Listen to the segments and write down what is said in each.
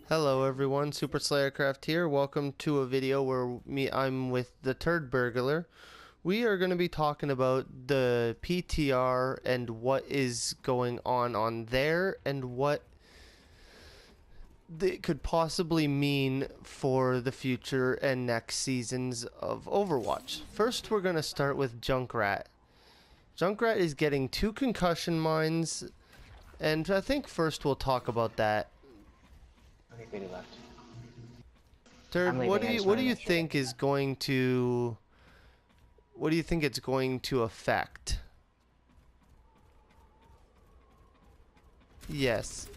Hello everyone, SuperSlayerCraft here. Welcome to a video where I'm with the Turd Burglar. We are going to be talking about the PTR and what is going on there and what it could possibly mean for the future and next seasons of Overwatch. First, we're going to start with Junkrat. Junkrat is getting 2 concussion mines, and I think first we'll talk about that. Okay, Katie left. Turd, what do you think is going to it's going to affect? Yes.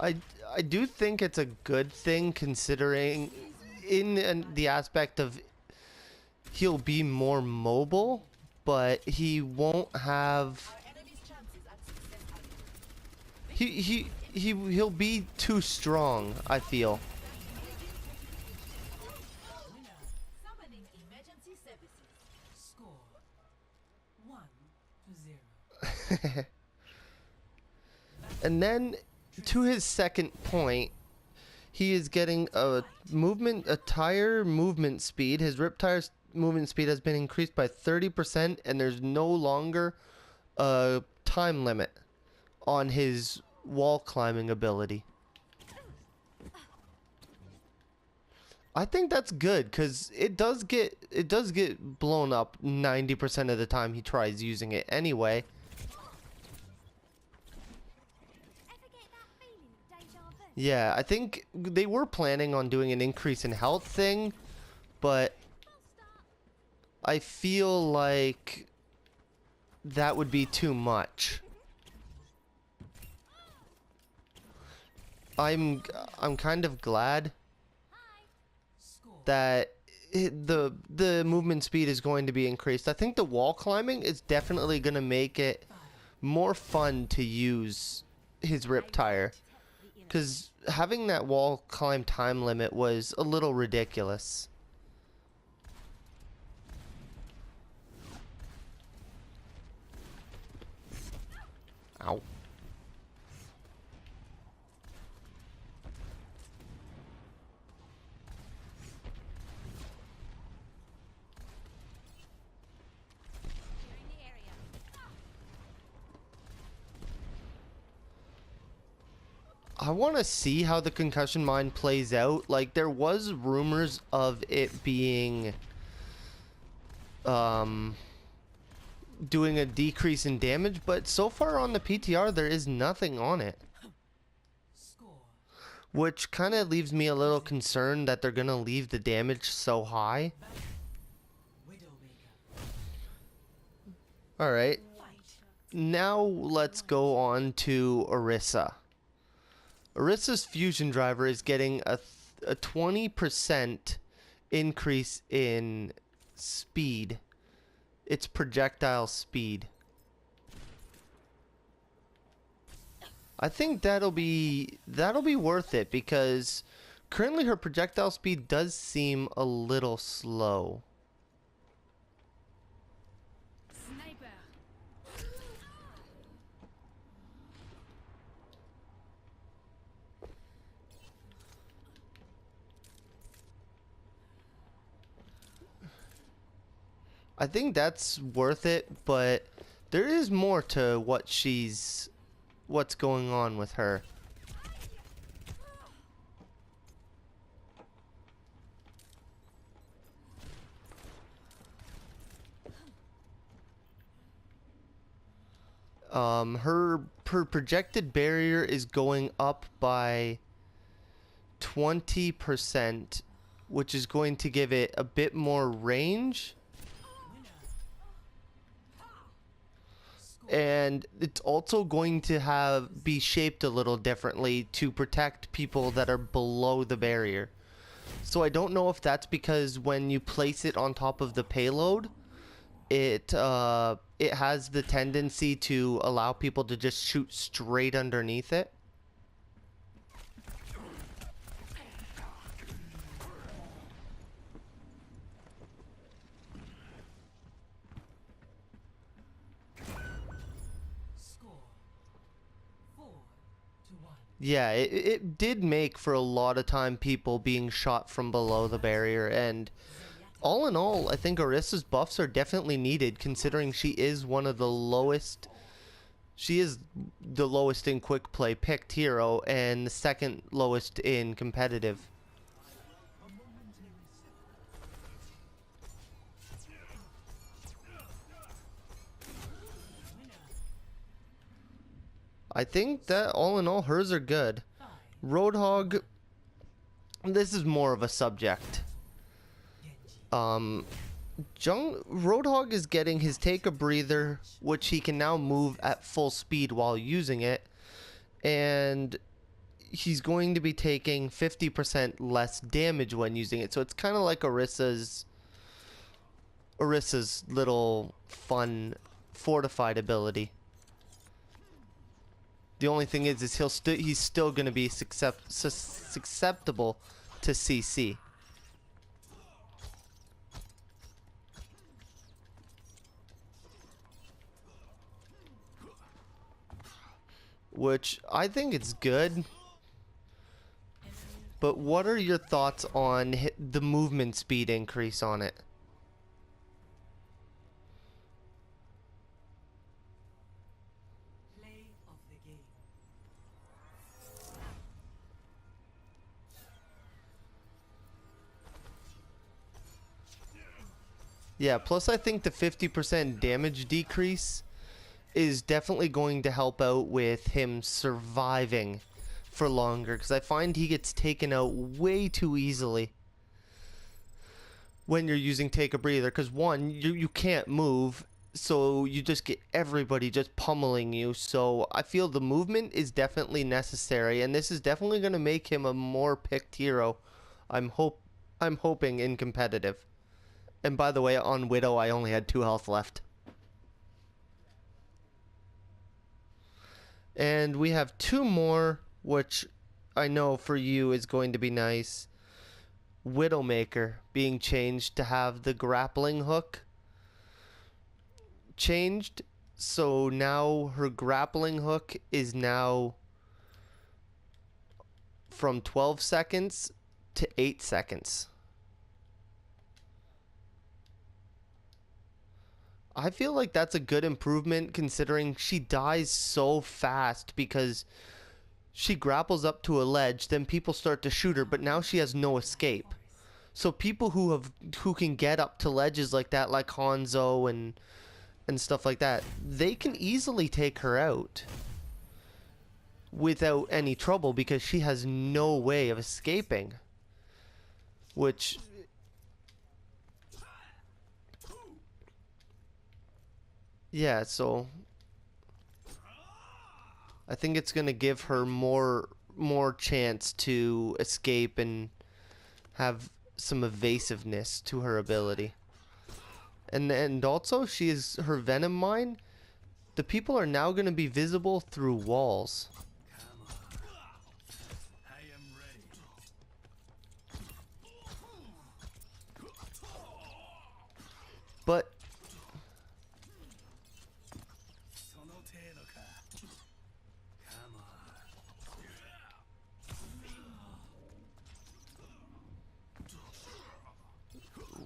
I do think it's a good thing, considering in the aspect of he'll be more mobile, but he won't have he'll be too strong, I feel. And then to his second point, he is getting a tire movement speed. His rip tire's movement speed has been increased by 30%, and there's no longer a time limit on his wall climbing ability. I think that's good, because it does get blown up 90% of the time he tries using it anyway. Yeah, I think they were planning on doing an increase in health thing, but I feel like that would be too much. I'm kind of glad that the movement speed is going to be increased. I think the wall climbing is definitely going to make it more fun to use his rip tire. Because having that wall climb time limit was a little ridiculous. Ow. I want to see how the concussion mine plays out. Like, there was rumors of it being doing a decrease in damage, but so far on the PTR there is nothing on it, which kind of leaves me a little concerned that they're gonna leave the damage so high. Alright, now let's go on to Orisa. Orisa's fusion driver is getting a 20% increase in speed. Its projectile speed. I think that'll be worth it, because currently her projectile speed does seem a little slow. I think that's worth it, but there is more to what's going on with her. Her projected barrier is going up by 20%, which is going to give it a bit more range. And it's also going to be shaped a little differently to protect people that are below the barrier. So I don't know if that's because when you place it on top of the payload, it has the tendency to allow people to just shoot straight underneath it. Yeah, it did make for a lot of time people being shot from below the barrier, and all in all, I think Orissa's buffs are definitely needed, considering she is one of the lowest. She is the lowest in quick play picked hero, and the second lowest in competitive. I think that all in all, hers are good. Roadhog, this is more of a subject. Roadhog is getting his take a breather, which he can now move at full speed while using it, and he's going to be taking 50% less damage when using it. So it's kind of like Orissa's little fun fortified ability. The only thing is he's still going to be susceptible to CC. Which I think it's good. But what are your thoughts on the movement speed increase on it? Yeah, plus I think the 50% damage decrease is definitely going to help out with him surviving for longer, because I find he gets taken out way too easily when you're using take a breather, because one, you can't move, so you just get everybody just pummeling you. So I feel the movement is definitely necessary, and this is definitely going to make him a more picked hero. I'm hoping in competitive. And by the way, on Widow I only had 2 health left. And we have 2 more, which I know for you is going to be nice. Widowmaker being changed to have the grappling hook changed. So now her grappling hook is now from 12 seconds to 8 seconds. I feel like that's a good improvement, considering she dies so fast because she grapples up to a ledge, then people start to shoot her, but now she has no escape. So people who can get up to ledges like that, like Hanzo and stuff like that, they can easily take her out without any trouble because she has no way of escaping. Which, yeah, so I think it's going to give her more chance to escape and have some evasiveness to her ability. And also her Venom Mine, the people are now going to be visible through walls. But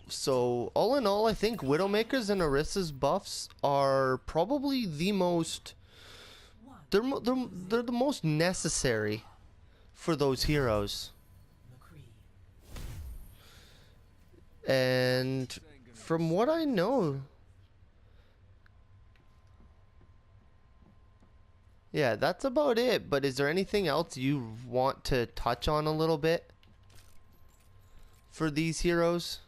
so all in all, I think Widowmaker's and Orissa's buffs are probably the most they're the most necessary for those heroes. And from what I know, yeah, that's about it. But is there anything else you want to touch on a little bit for these heroes?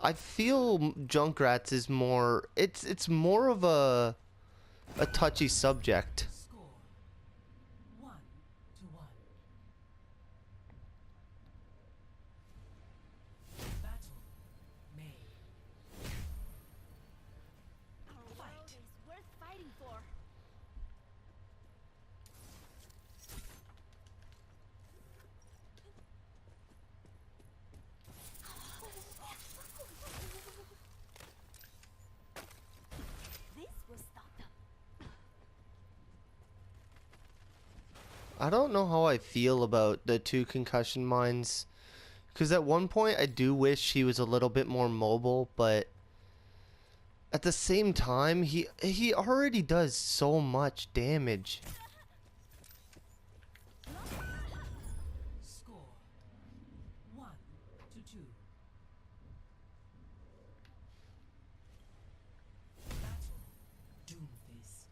I feel Junkrat's is more, it's more of a touchy subject. I don't know how I feel about the 2 concussion mines. Because at one point I do wish he was a little bit more mobile, but at the same time, he already does so much damage. Score 1-2. Battle Doomfist.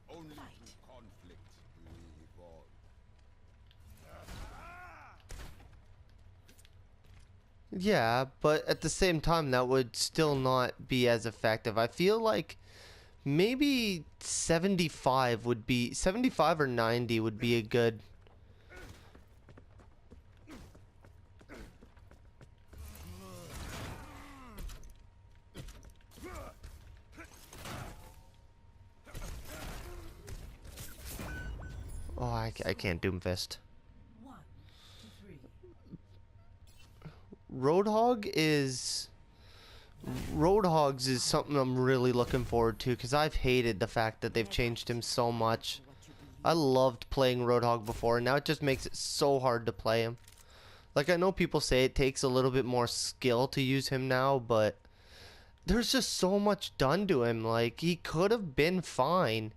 Only Fight. through conflict do we evolve. Yeah, but at the same time, that would still not be as effective. I feel like maybe 75 would be 75 or 90 would be a good. Oh, I can't Doomfist. 1-3. Roadhogs is something I'm really looking forward to because I've hated the fact that they've changed him so much. I loved playing Roadhog before, and now it just makes it so hard to play him. Like, I know people say it takes a little bit more skill to use him now, but there's just so much done to him. Like, he could have been fine.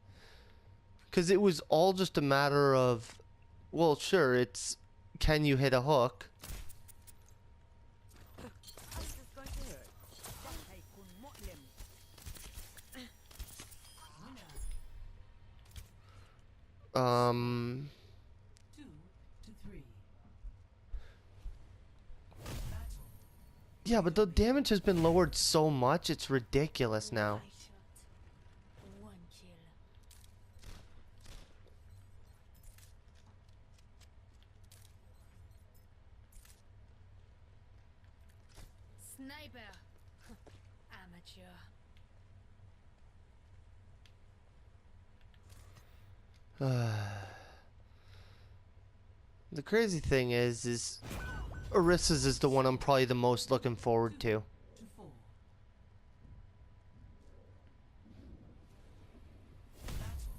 Because it was all just a matter of, well, sure, it's, can you hit a hook? Um, 2-3. Battle yeah, but the damage has been lowered so much, it's ridiculous now. One kill. Sniper. Amateur. The crazy thing is Orissa's is the one I'm probably the most looking forward to. 2-4. Battle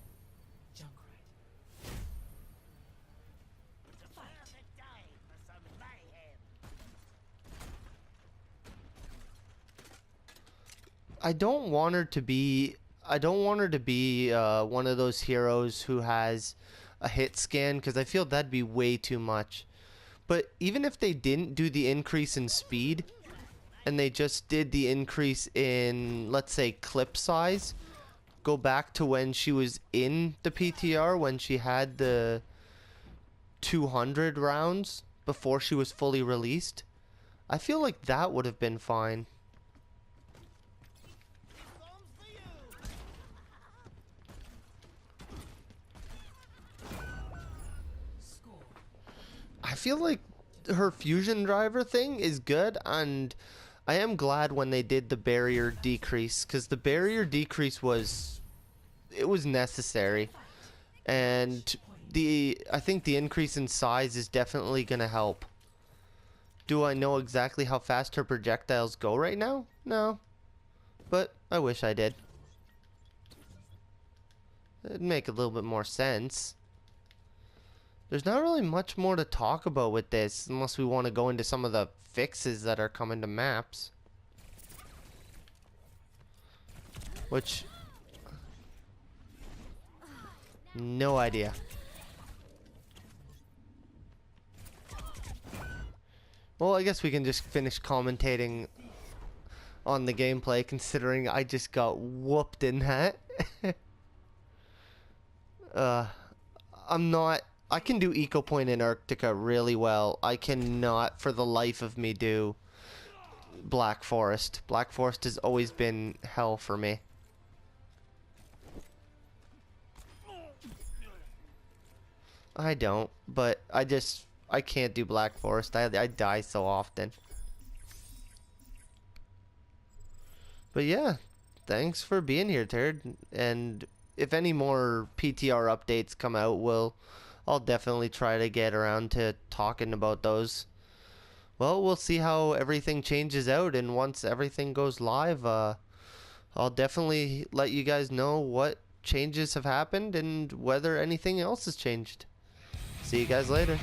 Junkrat. Fight. I don't want her to be. I don't want her to be one of those heroes who has a hit scan because I feel that'd be way too much. But even if they didn't do the increase in speed and they just did the increase in, let's say, clip size, go back to when she was in the PTR, when she had the 200 rounds before she was fully released, I feel like that would have been fine. Score I feel like her fusion driver thing is good, and I am glad when they did the barrier decrease, because the barrier decrease was, it was necessary, and I think the increase in size is definitely gonna help. Do I know exactly how fast her projectiles go right now? No, but I wish I did. It'd make a little bit more sense. There's not really much more to talk about with this unless we want to go into some of the fixes that are coming to maps. Which, no idea. Well, I guess we can just finish commentating on the gameplay considering I just got whooped in that. I can do Eco Point Antarctica really well. I cannot for the life of me do Black Forest. Black Forest has always been hell for me. I don't, but I can't do Black Forest. I die so often. But yeah, thanks for being here, Turd. And if any more PTR updates come out, I'll definitely try to get around to talking about those. Well, we'll see how everything changes out, and once everything goes live, I'll definitely let you guys know what changes have happened and whether anything else has changed. See you guys later.